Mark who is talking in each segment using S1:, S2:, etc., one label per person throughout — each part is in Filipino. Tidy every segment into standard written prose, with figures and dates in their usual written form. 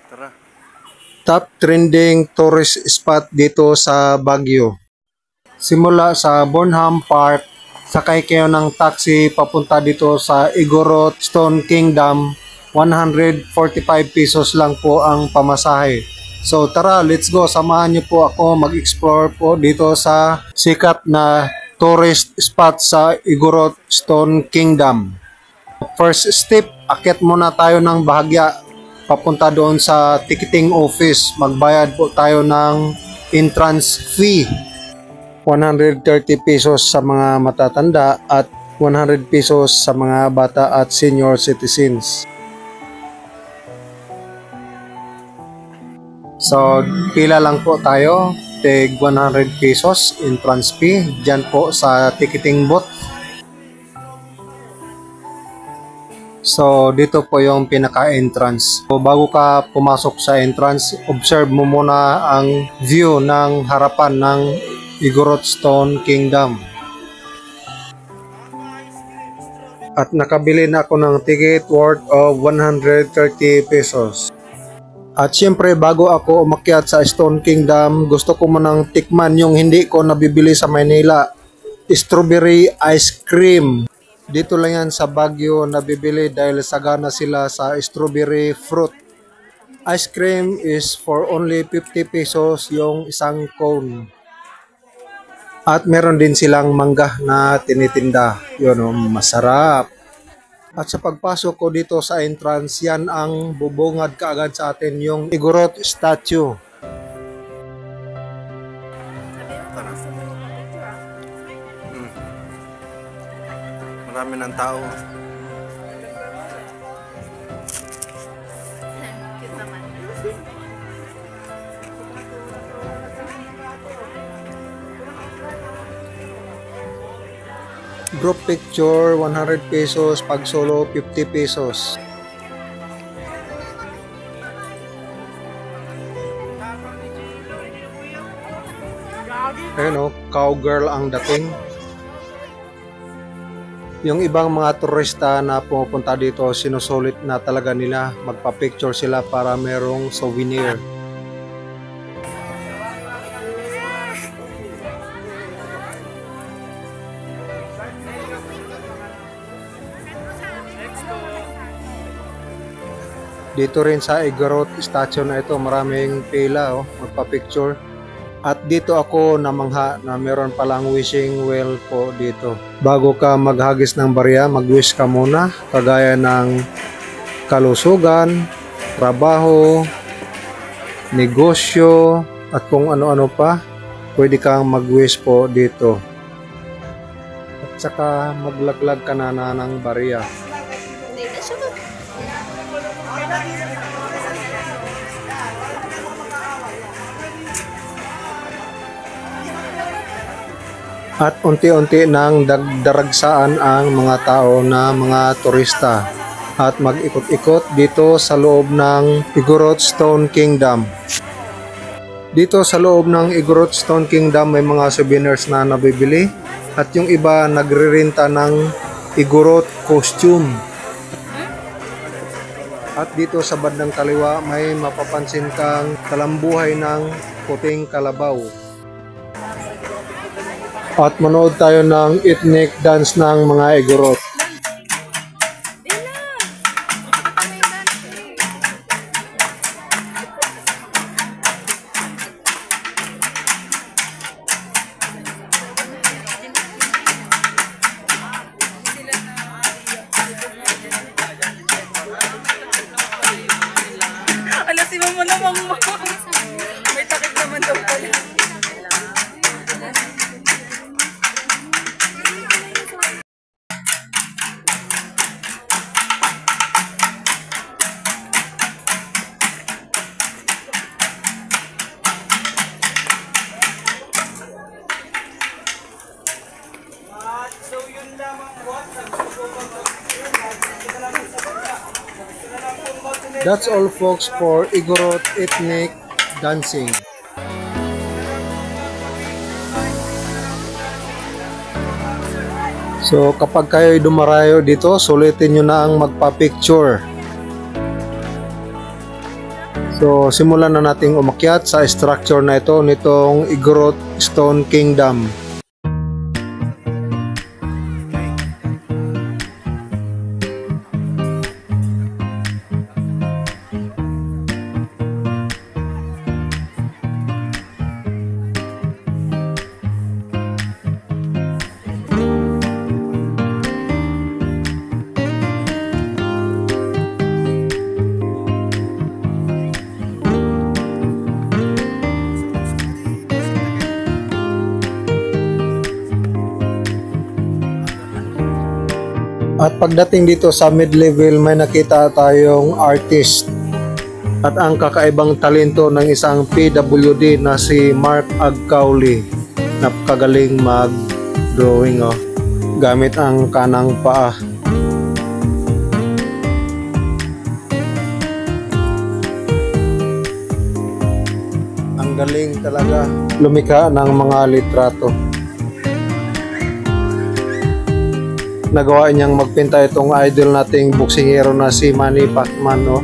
S1: Tara.
S2: Top trending tourist spot dito sa Baguio. Simula sa Burnham Park, sakay kayo ng taxi papunta dito sa Igorot Stone Kingdom. 145 pesos lang po ang pamasahe. So tara, let's go. Samahan niyo po ako mag-explore po dito sa sikat na tourist spot sa Igorot Stone Kingdom. First step, akyat muna tayo ng bahagya papunta doon sa ticketing office. Magbayad po tayo ng entrance fee. 130 pesos sa mga matatanda at 100 pesos sa mga bata at senior citizens. So, pila lang po tayo. Tig 100 pesos entrance fee. Diyan po sa ticketing booth. So, dito po yung pinaka-entrance. So, bago ka pumasok sa entrance, observe mo muna ang view ng harapan ng Igorot Stone Kingdom. At nakabili na ako ng ticket worth of 130 pesos. At syempre, bago ako umakyat sa Stone Kingdom, gusto ko munang tikman yung hindi ko nabibili sa Maynila. Strawberry ice cream. Dito lang yan sa Baguio nabibili dahil sagana sila sa strawberry fruit. Ice cream is for only 50 pesos yung isang cone. At meron din silang mangga na tinitinda. Yun, masarap. At sa pagpasok ko dito sa entrance, yan ang bubungad kaagad sa atin yung Igorot statue.
S1: Marami ng tao.
S3: Cute naman.
S2: Group picture, 100 pesos. Pag solo, 50 pesos. Ayun o, cowgirl ang dating. Yung ibang mga turista na pumupunta dito, sinusulit na talaga nila. Magpa-picture sila para merong souvenir. Dito rin sa Igorot statue na ito, maraming pila magpa-picture. At dito ako namangha na meron palang wishing well po dito. Bago ka maghagis ng barya, mag-wish ka muna. Kagaya ng kalusugan, trabaho, negosyo, at kung ano-ano pa, pwede kang mag-wish po dito. At saka maglaglag ka na ng barya. At unti-unti nang daragsaan ang mga tao na mga turista at mag-ikot-ikot dito sa loob ng Igorot Stone Kingdom. Dito sa loob ng Igorot Stone Kingdom may mga souvenirs na nabibili at yung iba nagre-renta ng Igorot costume. At dito sa bandang kaliwa may mapapansin kang talambuhay ng puting kalabaw. At manood tayo ng ethnic dance ng mga Igorot.
S3: Ala, si mama naman mo. May takip naman daw pala.
S2: That's all folks for Igorot ethnic dancing. So kapag kayo dumarayo dito, sulitin nyo na ang magpa-picture. So, simulan na nating umakyat sa structure na ito nitong Igorot Stone Kingdom. At pagdating dito sa mid-level, may nakita tayong artist. At ang kakaibang talento ng isang PWD na si Mark Agcauli. Napakagaling mag-drawing gamit ang kanang paa. Ang galing talaga lumikha ng mga litrato. Nagawa niyang magpinta itong idol nating boksingero na si Manny Pacman, no?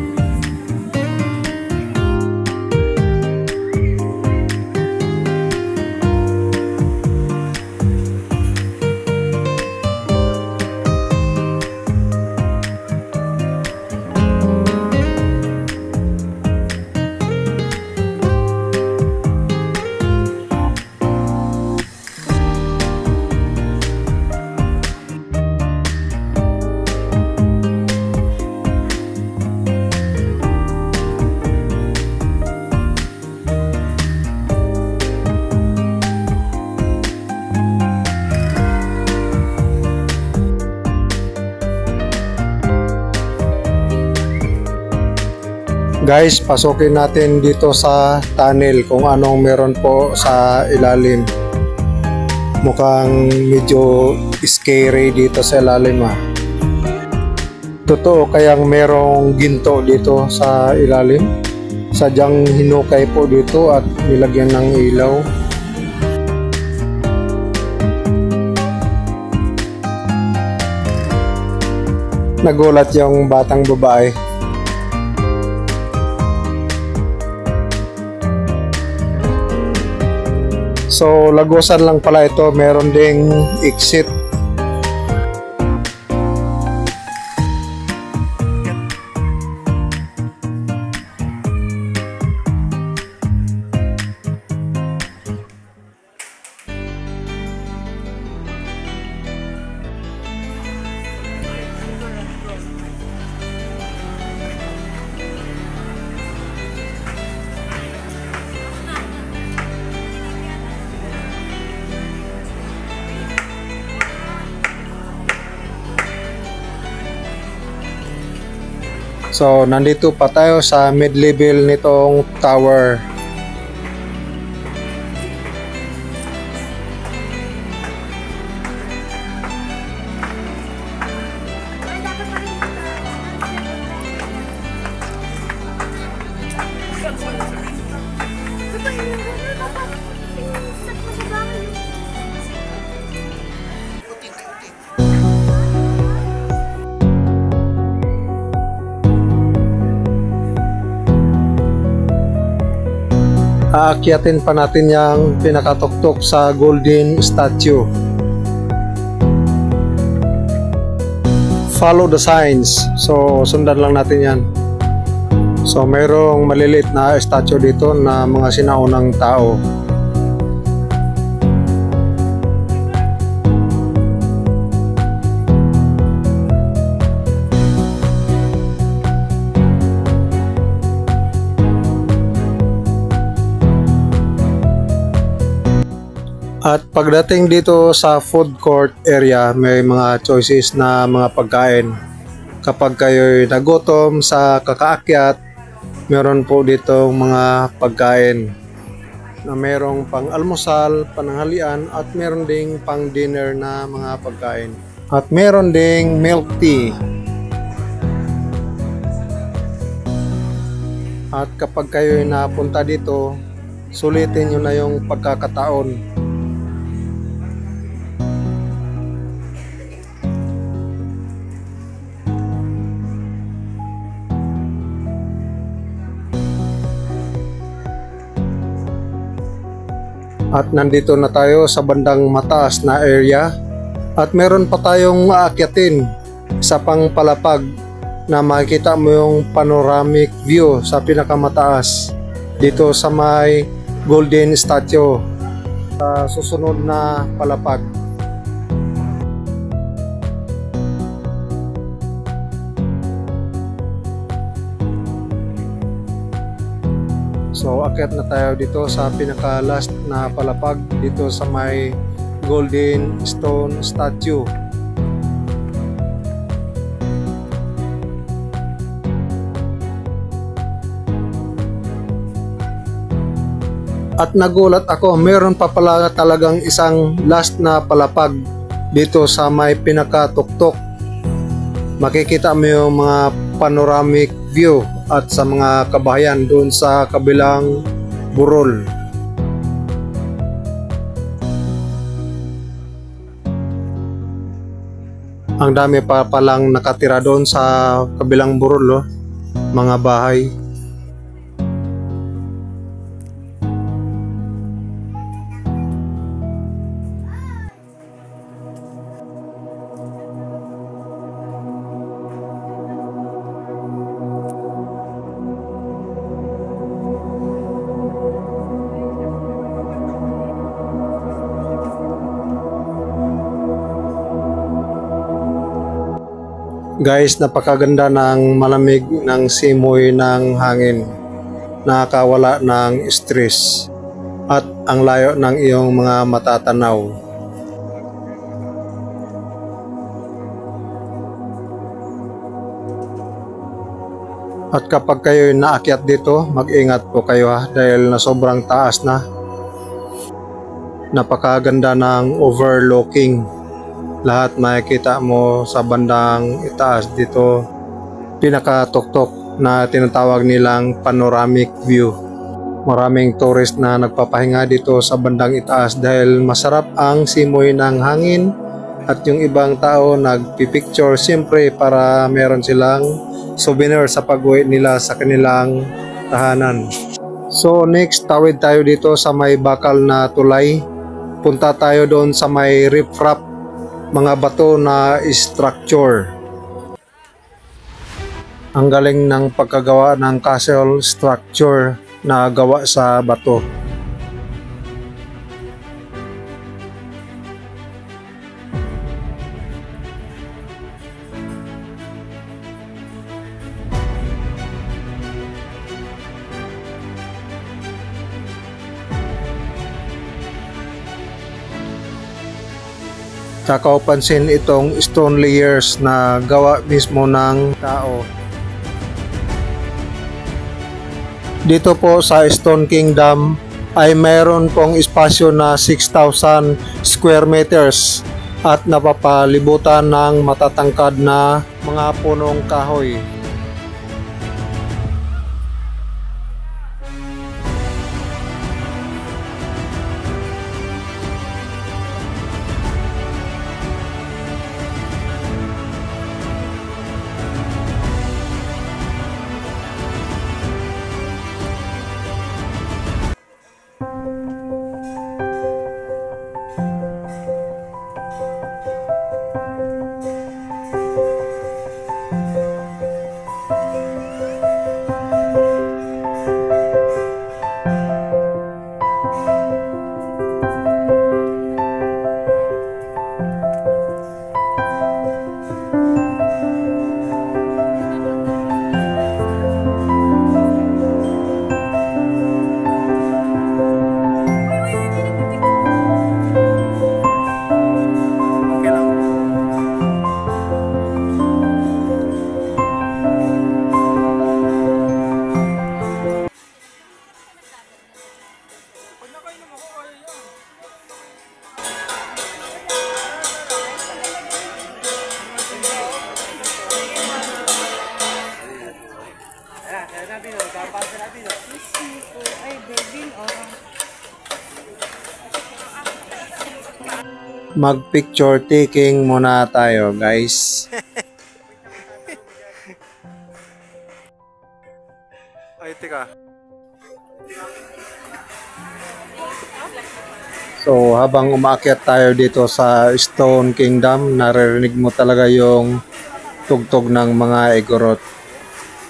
S2: Guys, pasukin natin dito sa tunnel kung anong meron po sa ilalim. Mukhang medyo scary dito sa ilalim Totoo kayang merong ginto dito sa ilalim? Sadyang hinukay po dito at nilagyan ng ilaw. Nagulat yung batang babae. So, lagusan lang pala ito. Meron ding exit. So, nandito pa tayo sa mid-level nitong tower. Aakyatin pa natin yung pinakatuktok sa golden statue. Follow the signs. So, sundan lang natin yan. So, mayroong maliliit na statue dito na mga sinaunang tao. At pagdating dito sa food court area, may mga choices na mga pagkain. Kapag kayo'y nagutom sa kakaakyat, meron po dito mga pagkain na merong pang almusal, pananghalian at meron ding pang dinner na mga pagkain. At meron ding milk tea. At kapag kayo'y napunta dito, sulitin nyo na yung pagkakataon. At nandito na tayo sa bandang mataas na area. At meron pa tayong aakyatin sa pangpalapag na makikita mo yung panoramic view sa pinakamataas dito sa may Golden Statue sa susunod na palapag. So akyat na tayo dito sa pinaka last na palapag dito sa may Golden Stone Statue. At nagulat ako, meron pa pala talagang isang last na palapag dito sa may pinakatuktok. Makikita mo yung mga panoramic view at sa mga kabahayan doon sa kabilang burol. Ang dami pa palang nakatira doon sa kabilang burol, mga bahay. Guys, napakaganda ng malamig ng simoy ng hangin. Nakakawala ng stress at ang layo ng iyong mga matatanaw. At kapag kayo naakyat dito, mag-ingat po kayo dahil na sobrang taas na. Napakaganda ng overlooking. Lahat makikita mo sa bandang itaas dito, pinakatuktok na tinatawag nilang panoramic view. Maraming tourist na nagpapahinga dito sa bandang itaas dahil masarap ang simoy ng hangin at yung ibang tao nagpipicture siyempre para meron silang souvenir sa pag-uwi nila sa kanilang tahanan. So next, tawid tayo dito sa may bakal na tulay. Punta tayo doon sa may riprap, mga bato na structure. Ang galing ng pagkagawa ng castle structure na gawa sa bato. Tsaka pansin itong stone layers na gawa mismo ng tao. Dito po sa Stone Kingdom ay mayroon pong espasyo na 6,000 square meters at napapalibutan ng matatangkad na mga punong kahoy. Mag-picture taking muna tayo, guys.
S1: Ay, teka.
S2: So habang umaakyat tayo dito sa Stone Kingdom, naririnig mo talaga yung tugtog ng mga Igorot.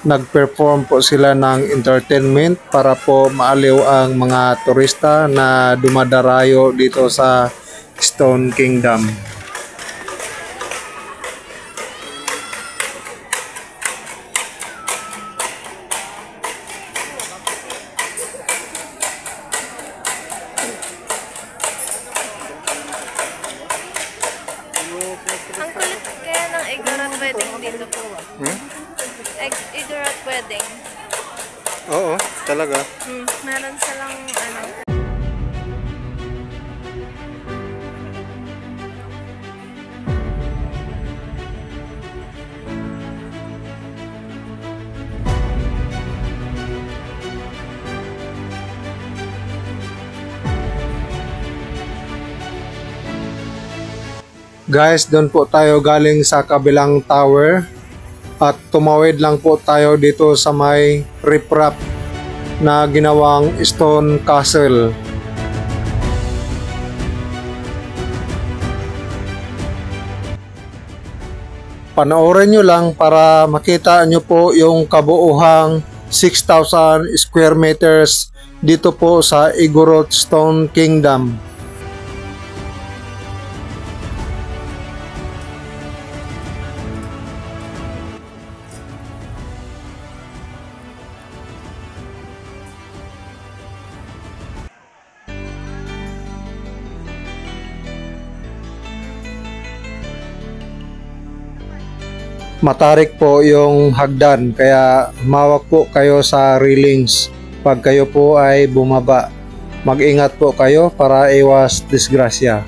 S2: Nag-perform po sila ng entertainment para po maaliw ang mga turista na dumadarayo dito sa Stone Kingdom.
S3: Ang kulit kaya ng Igorot wedding dito po. Igorot wedding.
S1: Oo, talaga.
S3: Meron silang ano.
S2: Guys, doon po tayo galing sa kabilang tower at tumawid lang po tayo dito sa may riprap na ginawang stone castle. Panoorin nyo lang para makita nyo po yung kabuuhang 6,000 square meters dito po sa Igorot Stone Kingdom. Matarik po yung hagdan kaya mawak po kayo sa railings pag kayo po ay bumaba. Mag-ingat po kayo para iwas disgrasya.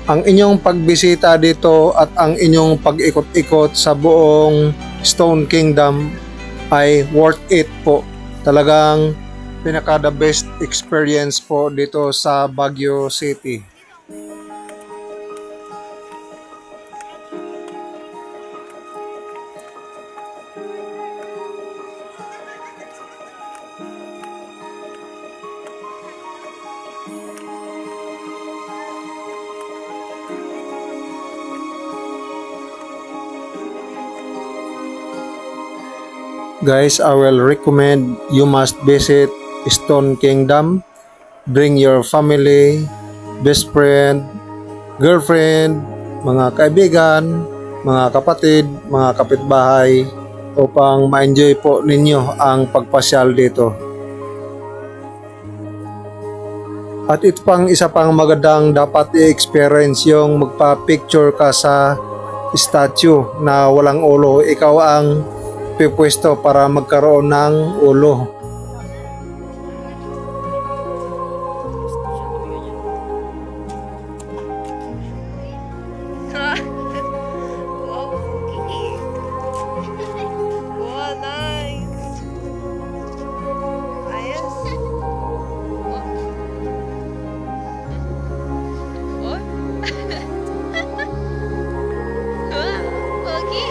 S2: Ang inyong pagbisita dito at ang inyong pag-ikot-ikot sa buong Stone Kingdom ay worth it po. Talagang pinaka the best experience po dito sa Baguio City. Guys, I will recommend you must visit Stone Kingdom. Bring your family, best friend, girlfriend, mga kaibigan, mga kapatid, mga kapitbahay upang ma-enjoy po ninyo ang pagpasyal dito. At ito pang isa pang magandang dapat i-experience yung magpa-picture ka sa statue na walang ulo. Ikaw ang pipwesto para magkaroon ng ulo.
S3: Wow, okay. Wow, nice. Ayos. Oh. Okay.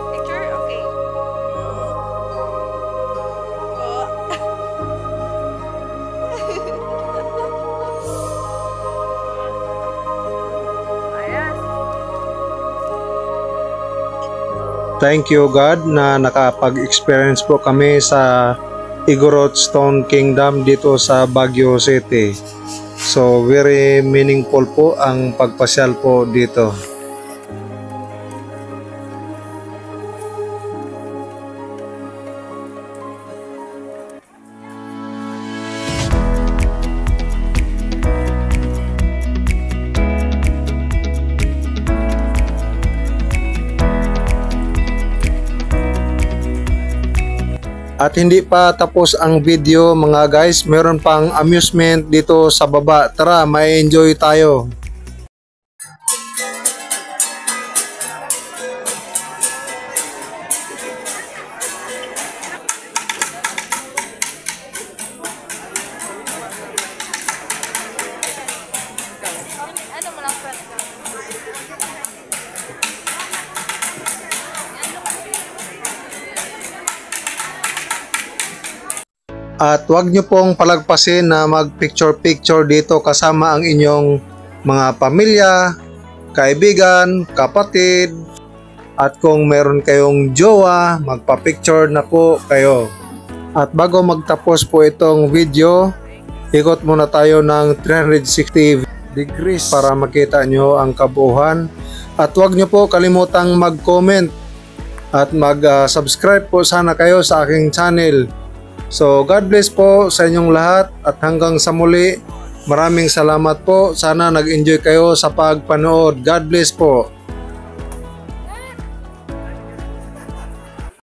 S3: Picture? Okay. Ayos.
S2: Thank you God na nakapag-experience po kami sa Igorot Stone Kingdom dito sa Baguio City. So very meaningful po ang pagpasyal po dito. At hindi pa tapos ang video mga guys, meron pang amusement dito sa baba. Tara, may enjoy tayo.
S3: Ano mo lang friend?
S2: At huwag nyo pong palagpasin na mag picture dito kasama ang inyong mga pamilya, kaibigan, kapatid. At kung meron kayong jowa, magpa-picture na po kayo. At bago magtapos po itong video, ikot muna tayo ng 360 degrees para makita nyo ang kabuuan. At huwag nyo po kalimutang mag-comment at mag-subscribe po sana kayo sa aking channel. So God bless po sa inyong lahat at hanggang sa muli, maraming salamat po. Sana nag-enjoy kayo sa pagpanood. God bless po.